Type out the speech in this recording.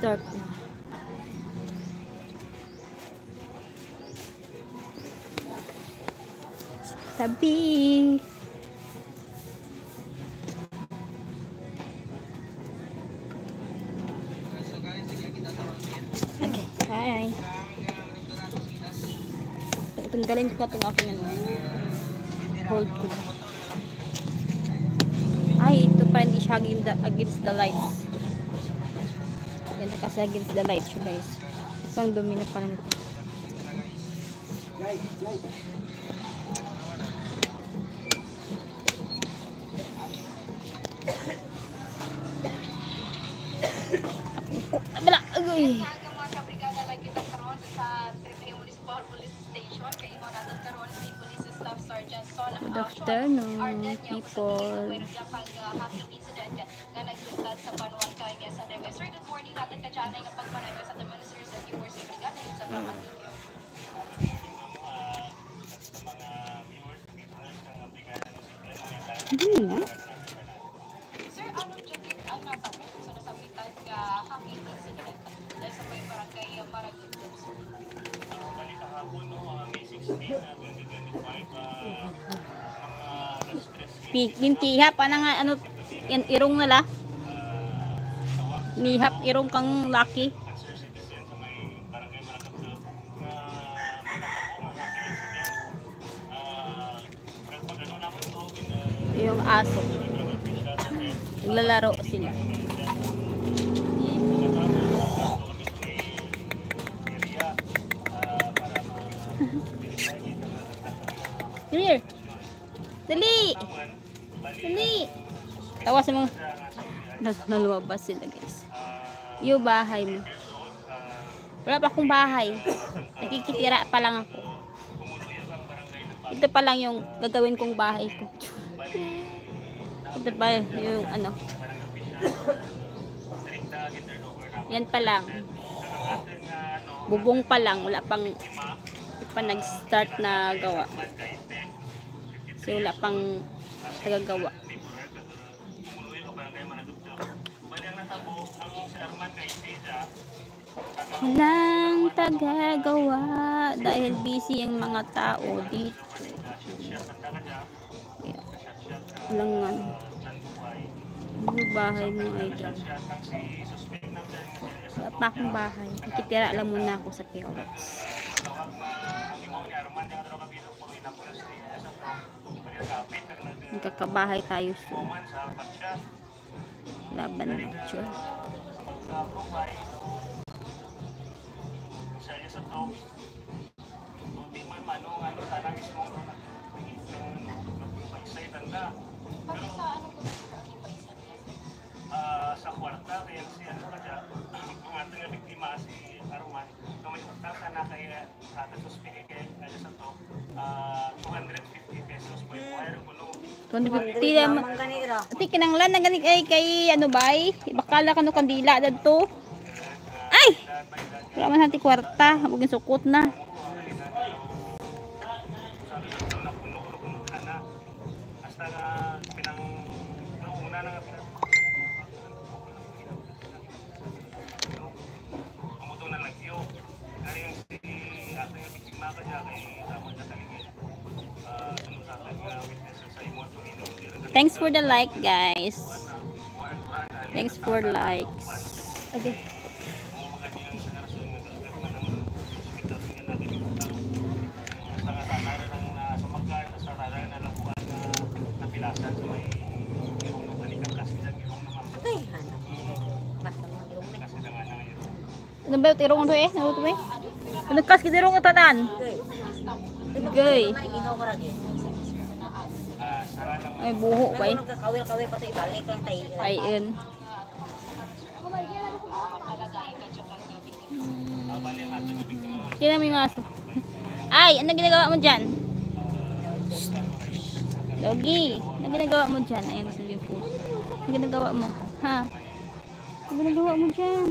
start. Tabi. Okay, hi. Tanggalin ko itong aking ano. Hold ko. Ay, ito pa hindi siya against the lights. Ganda kasi against the lights siya, guys. Isang dumi na pala nito. Abala! Agoy! Good afternoon, people. Sir, ano dyan ang natanong sa nasabitan ka hangin incident dahil sa may barangay Maragin? Balita hapon, no, May 16, 2025, Gintihap, ano, yan, irong nala. Nihap, irong kang laki. cancer citizen sa may barangay Maragin pag ano naman ito, Yung aso. Naglalaro sila. Here. Dali. Dali. Tawa sa mga naluwabas sila, guys. Yung bahay mo. Wala pa akong bahay. Nakikitira pa lang ako. Ito pa lang yung gagawin kong bahay ko. Ito pa yung ano. Yan pa lang. Bubong pa lang. Wala pang nag-start na gawa. So wala pang tagagawa. Walang tagagawa dahil busy ang mga tao dito. Walang ano. Yung bahay mo ay dyan. Wala pa akong bahay. Nakitira lang muna ako sa Keox. Magkakabahay tayo soon. Laban na siya. Sa kwarta kaya si ano kaya ang ating na biktima si Aruman kung magtata na kaya ating suspect kaya sa to 250 pesos po yung wire kuno 250 naman. Ati kinanglan na ganig ay kay ano ba ay bakala kanu kandila dadto. Ay! Wala man hati kwarta, bugin sukot na. hasta na pinang una na na lagyo kaya yung si ating na biktima kaya kay tama na taligid sa ating witnesses sa imo at Thanks for the like, guys. Thanks for likes. Okay. Ano ba yung tirong ito eh? Ano ito eh? Nagkas kitirong utanan? Gay. Ay buho ba eh? Kawil-kawil pati ibalik lang tayo. Ay yun. Kina mo yung aso. Ay! Ano ginagawa mo dyan? Doggy! Ano ginagawa mo dyan? Ayan sa yung food. Ano ginagawa mo? Ha? Ano ginagawa mo dyan?